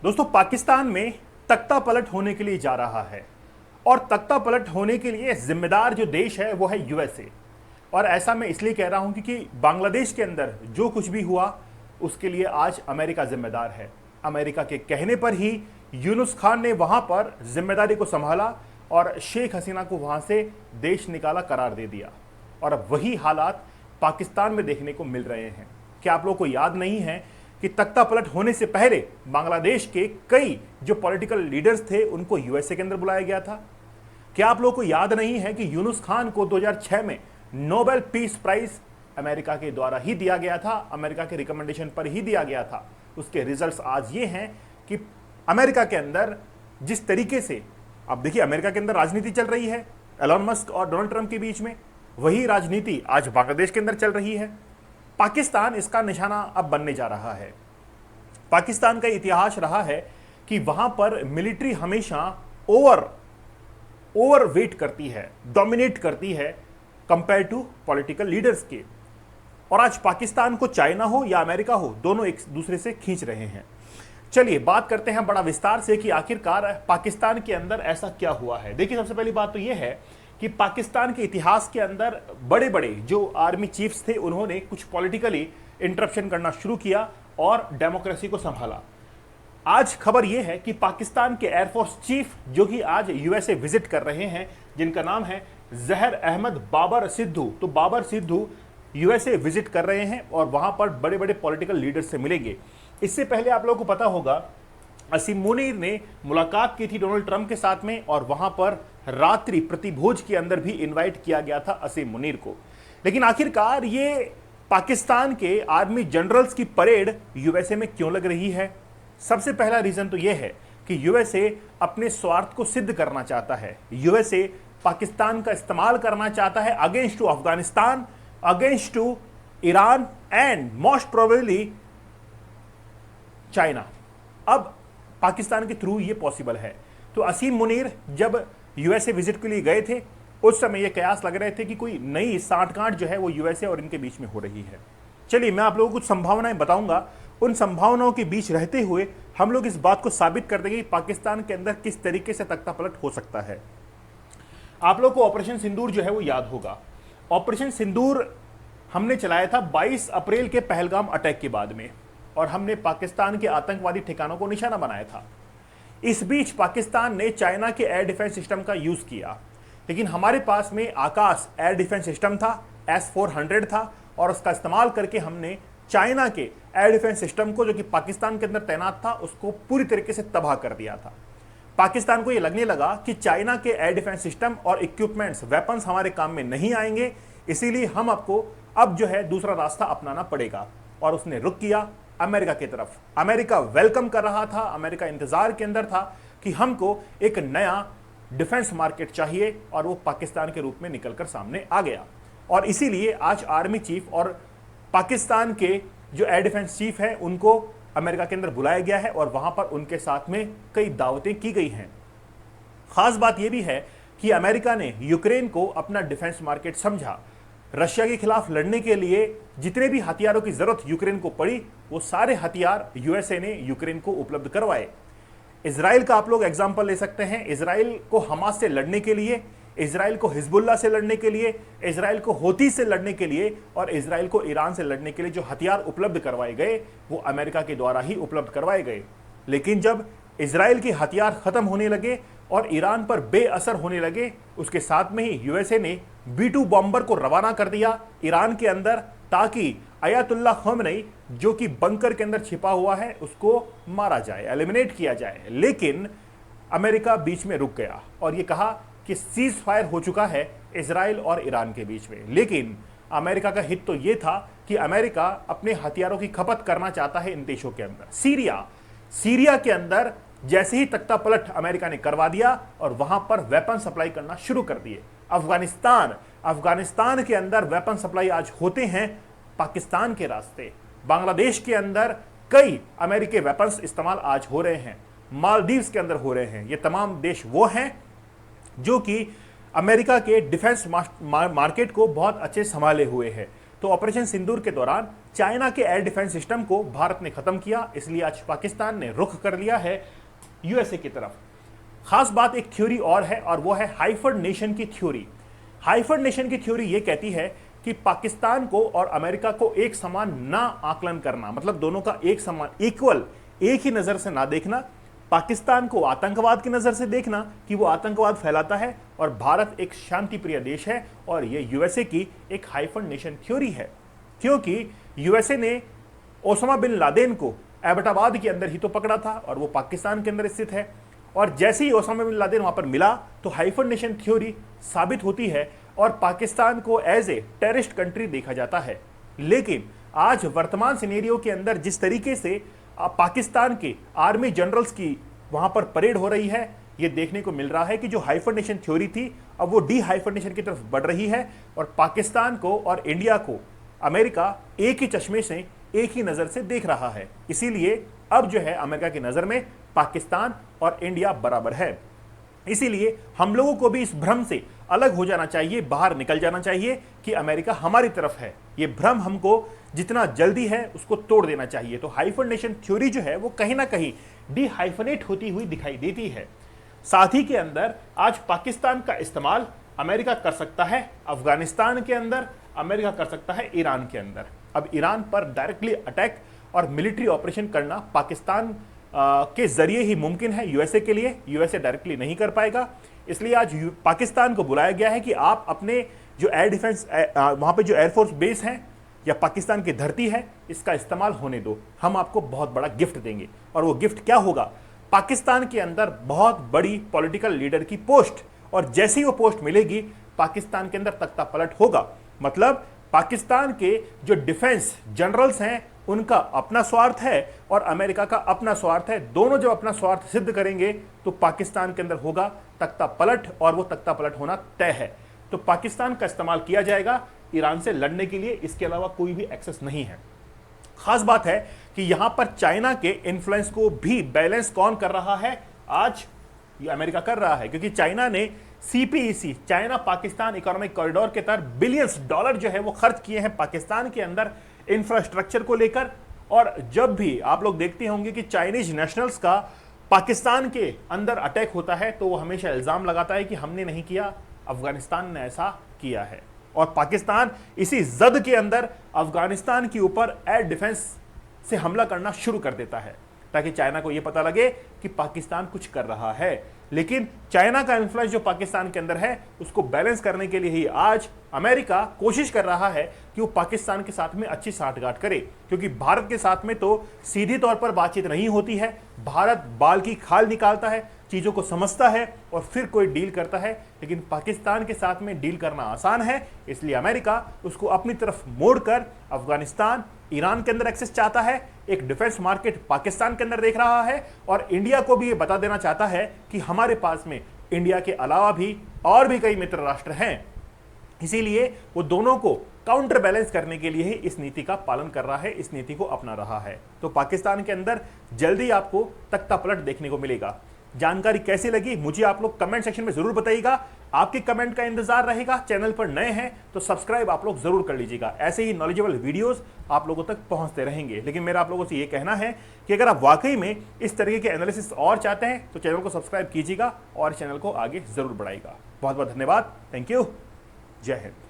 दोस्तों, पाकिस्तान में तख्ता पलट होने के लिए जा रहा है और तख्ता पलट होने के लिए जिम्मेदार जो देश है वो है यूएसए। और ऐसा मैं इसलिए कह रहा हूं क्योंकि बांग्लादेश के अंदर जो कुछ भी हुआ उसके लिए आज अमेरिका जिम्मेदार है। अमेरिका के कहने पर ही यूनुस खान ने वहां पर जिम्मेदारी को संभाला और शेख हसीना को वहां से देश निकाला करार दे दिया। और अब वही हालात पाकिस्तान में देखने को मिल रहे हैं। क्या आप लोगों को याद नहीं है कि तख्ता पलट होने से पहले बांग्लादेश के कई जो पॉलिटिकल लीडर्स थे उनको यूएसए के अंदर बुलाया गया था? क्या आप लोगों को याद नहीं है कि यूनुस खान को 2006 में नोबेल पीस प्राइज अमेरिका के द्वारा ही दिया गया था, अमेरिका के रिकमेंडेशन पर ही दिया गया था। उसके रिजल्ट्स आज ये हैं कि अमेरिका के अंदर जिस तरीके से, अब देखिए अमेरिका के अंदर राजनीति चल रही है एलन मस्क और डोनाल्ड ट्रंप के बीच में, वही राजनीति आज बांग्लादेश के अंदर चल रही है। पाकिस्तान इसका निशाना अब बनने जा रहा है। पाकिस्तान का इतिहास रहा है कि वहां पर मिलिट्री हमेशा ओवरवेट करती है, डोमिनेट करती है कंपेयर टू पॉलिटिकल लीडर्स के। और आज पाकिस्तान को चाइना हो या अमेरिका हो, दोनों एक दूसरे से खींच रहे हैं। चलिए बात करते हैं बड़ा विस्तार से कि आखिरकार पाकिस्तान के अंदर ऐसा क्या हुआ है। देखिए, सबसे पहली बात तो यह है कि पाकिस्तान के इतिहास के अंदर बड़े बड़े जो आर्मी चीफ्स थे उन्होंने कुछ पॉलिटिकली इंटरप्शन करना शुरू किया और डेमोक्रेसी को संभाला। आज खबर यह है कि पाकिस्तान के एयरफोर्स चीफ जो कि आज यूएसए विजिट कर रहे हैं, जिनका नाम है जहर अहमद बाबर सिद्धू, तो बाबर सिद्धू यूएसए विजिट कर रहे हैं और वहां पर बड़े बड़े पॉलिटिकल लीडर्स से मिलेंगे। इससे पहले आप लोगों को पता होगा असीम मुनीर ने मुलाकात की थी डोनाल्ड ट्रंप के साथ में और वहां पर रात्रि प्रतिभोज के अंदर भी इनवाइट किया गया था असीम मुनीर को। लेकिन आखिरकार ये पाकिस्तान के आर्मी जनरल्स की परेड यूएसए में क्यों लग रही है? सबसे पहला रीजन तो यह है कि यूएसए अपने स्वार्थ को सिद्ध करना चाहता है। यूएसए पाकिस्तान का इस्तेमाल करना चाहता है against to Afghanistan, against to Iran and most probably China. अब पाकिस्तान के थ्रू ये पॉसिबल है। तो असीम मुनीर जब यूएसए विजिट के लिए गए थे उस समय ये कयास लग रहे थे कि कोई नई सांठगांठ जो है वो यूएसए और इनके बीच में हो रही है। चलिए मैं आप लोगों को कुछ संभावनाएं बताऊंगा। उन संभावनाओं के बीच रहते हुए हम लोग इस बात को साबित कर देंगे कि पाकिस्तान के अंदर किस तरीके से तख्ता पलट हो सकता है। आप लोग को ऑपरेशन सिंदूर जो है वो याद होगा। ऑपरेशन सिंदूर हमने चलाया था 22 अप्रैल के पहलगाम अटैक के बाद में और हमने पाकिस्तान के आतंकवादी ठिकानों को निशाना बनाया था। इस बीच पाकिस्तान ने चाइना के एयर डिफेंस सिस्टम का यूज किया, लेकिन हमारे पास में आकाश एयर डिफेंस सिस्टम था, S-400 था और उसका इस्तेमाल करके हमने चाइना के एयर डिफेंस सिस्टम को जो कि पाकिस्तान के अंदर तैनात था उसको पूरी तरीके से तबाह कर दिया था। पाकिस्तान को यह लगने लगा कि चाइना के एयर डिफेंस सिस्टम और इक्विपमेंट्स, वेपन्स हमारे काम में नहीं आएंगे, इसीलिए हम आपको अब जो है दूसरा रास्ता अपनाना पड़ेगा। और उसने रुख किया अमेरिका की तरफ। अमेरिका वेलकम कर रहा था, अमेरिका इंतजार के अंदर था कि हमको एक नया डिफेंस मार्केट चाहिए और वो पाकिस्तान के रूप में निकलकर सामने आ गया। और इसीलिए आज आर्मी चीफ और पाकिस्तान के जो एयर डिफेंस चीफ है उनको अमेरिका के अंदर बुलाया गया है और वहां पर उनके साथ में कई दावतें की गई हैं। खास बात यह भी है कि अमेरिका ने यूक्रेन को अपना डिफेंस मार्केट समझा। रशिया के खिलाफ लड़ने के लिए जितने भी हथियारों की जरूरत यूक्रेन को पड़ी वो सारे हथियार यूएसए ने यूक्रेन को उपलब्ध करवाए। इजराइल का आप लोग एग्जांपल ले सकते हैं। इजराइल को हमास से लड़ने के लिए, इजराइल को हिजबुल्लाह से लड़ने के लिए, इजराइल को होती से लड़ने के लिए और इजराइल को ईरान से लड़ने के लिए जो हथियार उपलब्ध करवाए गए वो अमेरिका के द्वारा ही उपलब्ध करवाए गए। लेकिन जब इजराइल के हथियार खत्म होने लगे और ईरान पर बेअसर होने लगे, उसके साथ में ही यूएसए ने B-2 बॉम्बर को रवाना कर दिया ईरान के अंदर ताकि अयातुल्लाह खमेनी जो कि बंकर के अंदर छिपा हुआ है उसको मारा जाए, एलिमिनेट किया जाए। लेकिन अमेरिका बीच में रुक गया और यह कहा कि सीज फायर हो चुका है इजराइल और ईरान के बीच में। लेकिन अमेरिका का हित तो यह था कि अमेरिका अपने हथियारों की खपत करना चाहता है इन देशों के अंदर। सीरिया के अंदर जैसे ही तख्ता पलट अमेरिका ने करवा दिया और वहां पर वेपन सप्लाई करना शुरू कर दिए। अफगानिस्तान के अंदर वेपन सप्लाई आज होते हैं पाकिस्तान के रास्ते। बांग्लादेश के अंदर कई अमेरिकी वेपन्स इस्तेमाल आज हो रहे हैं, मालदीव्स के अंदर हो रहे हैं। ये तमाम देश वो हैं जो कि अमेरिका के डिफेंस मार्केट को बहुत अच्छे संभाले हुए हैं। तो ऑपरेशन सिंदूर के दौरान चाइना के एयर डिफेंस सिस्टम को भारत ने खत्म किया, इसलिए आज पाकिस्तान ने रुख कर लिया है यूएसए की तरफ। खास बात एक थ्योरी और है, और वो है हाइफर्ड नेशन की थ्योरी। हाइफर्ड नेशन की थ्योरी ये कहती है कि पाकिस्तान को और अमेरिका को एक समान ना आकलन करना, मतलब दोनों का एक समान इक्वल एक ही नजर से ना देखना। पाकिस्तान को आतंकवाद की नजर से देखना कि वो आतंकवाद फैलाता है, और भारत एक शांति प्रिय देश है, और ये यूएसए की एक हाइफर्ड नेशन थ्योरी है। क्योंकि यूएसए ने ओसामा बिन लादेन को एबटाबाद के अंदर ही तो पकड़ा था, और वो पाकिस्तान के अंदर स्थित है, और जैसे ही ओसामा बिन लादेन वहां पर मिला तो हाइफर्ड नेशन थ्योरी साबित होती है और पाकिस्तान को एज ए टेररिस्ट कंट्री देखा जाता है। लेकिन आज वर्तमान सिनेरियो के अंदर जिस तरीके से पाकिस्तान के आर्मी जनरल्स की वहां पर परेड हो रही है, यह देखने को मिल रहा है कि जो हाइफर्ड नेशन थ्योरी थी अब वो डी हाइफर्ड नेशन की तरफ बढ़ रही है, और पाकिस्तान को और इंडिया को अमेरिका एक ही चश्मे से एक ही नजर से देख रहा है। इसीलिए अब जो है अमेरिका की नजर में पाकिस्तान और इंडिया बराबर है। इसीलिए हम लोगों को भी इस भ्रम से अलग हो जाना चाहिए, बाहर निकल जाना चाहिए कि अमेरिका हमारी तरफ है। ये भ्रम हमको जितना जल्दी है उसको तोड़ देना चाहिए। तो हाइफर्ड नेशन थ्योरी जो है वो कहीं ना कहीं डिहाइफनेट होती हुई दिखाई देती है। साथ ही के अंदर आज पाकिस्तान का इस्तेमाल अमेरिका कर सकता है अफगानिस्तान के अंदर, अमेरिका कर सकता है ईरान के अंदर। अब ईरान पर डायरेक्टली अटैक और मिलिट्री ऑपरेशन करना पाकिस्तान के जरिए ही मुमकिन है यूएसए के लिए, यूएसए डायरेक्टली नहीं कर पाएगा। इसलिए आज पाकिस्तान को बुलाया गया है कि आप अपने जो एयर डिफेंस वहां पे जो एयरफोर्स बेस हैं या पाकिस्तान की धरती है, इसका इस्तेमाल होने दो, हम आपको बहुत बड़ा गिफ्ट देंगे। और वो गिफ्ट क्या होगा? पाकिस्तान के अंदर बहुत बड़ी पॉलिटिकल लीडर की पोस्ट, और जैसी वो पोस्ट मिलेगी पाकिस्तान के अंदर तख्ता पलट होगा। मतलब पाकिस्तान के जो डिफेंस जनरल्स हैं उनका अपना स्वार्थ है और अमेरिका का अपना स्वार्थ है। दोनों जब अपना स्वार्थ सिद्ध करेंगे तो पाकिस्तान के अंदर होगा तख्ता पलट, और वो तख्ता पलट होना तय है। तो पाकिस्तान का इस्तेमाल किया जाएगा ईरान से लड़ने के लिए, इसके अलावा कोई भी एक्सेस नहीं है। खास बात है कि यहां पर चाइना के इन्फ्लुएंस को भी बैलेंस कौन कर रहा है? आज ये अमेरिका कर रहा है, क्योंकि चाइना ने CPEC China Pakistan economic corridor के तहत बिलियंस डॉलर जो है वो खर्च किए हैं पाकिस्तान के अंदर इंफ्रास्ट्रक्चर को लेकर। और जब भी आप लोग देखते होंगे कि चाइनीज नेशनल्स का पाकिस्तान के अंदर अटैक होता है तो वो हमेशा इल्जाम लगाता है कि हमने नहीं किया, अफगानिस्तान ने ऐसा किया है। और पाकिस्तान इसी जद के अंदर अफगानिस्तान के ऊपर एयर डिफेंस से हमला करना शुरू कर देता है, ताकि चाइना को यह पता लगे कि पाकिस्तान कुछ कर रहा है। लेकिन चाइना का इन्फ्लुएंस जो पाकिस्तान के अंदर है उसको बैलेंस करने के लिए ही आज अमेरिका कोशिश कर रहा है कि वो पाकिस्तान के साथ में अच्छी साठगांठ करे, क्योंकि भारत के साथ में तो सीधी तौर पर बातचीत नहीं होती है। भारत बाल की खाल निकालता है, चीजों को समझता है और फिर कोई डील करता है। लेकिन पाकिस्तान के साथ में डील करना आसान है, इसलिए अमेरिका उसको अपनी तरफ मोड़कर अफगानिस्तान, ईरान के अंदर एक्सेस चाहता है, एक डिफेंस मार्केट पाकिस्तान के अंदर देख रहा है, और इंडिया को भी ये बता देना चाहता है कि हमारे पास में इंडिया के अलावा भी और भी कई मित्र राष्ट्र हैं। इसीलिए वो दोनों को काउंटर बैलेंस करने के लिए ही इस नीति का पालन कर रहा है, इस नीति को अपना रहा है। तो पाकिस्तान के अंदर जल्दी आपको तख्ता पलट देखने को मिलेगा। जानकारी कैसी लगी मुझे आप लोग कमेंट सेक्शन में जरूर बताइएगा। आपके कमेंट का इंतजार रहेगा। चैनल पर नए हैं तो सब्सक्राइब आप लोग जरूर कर लीजिएगा। ऐसे ही नॉलेजेबल वीडियोस आप लोगों तक पहुंचते रहेंगे। लेकिन मेरा आप लोगों से ये कहना है कि अगर आप वाकई में इस तरीके के एनालिसिस और चाहते हैं तो चैनल को सब्सक्राइब कीजिएगा और चैनल को आगे जरूर बढ़ाइएगा। बहुत बहुत धन्यवाद। Thank you. जय हिंद।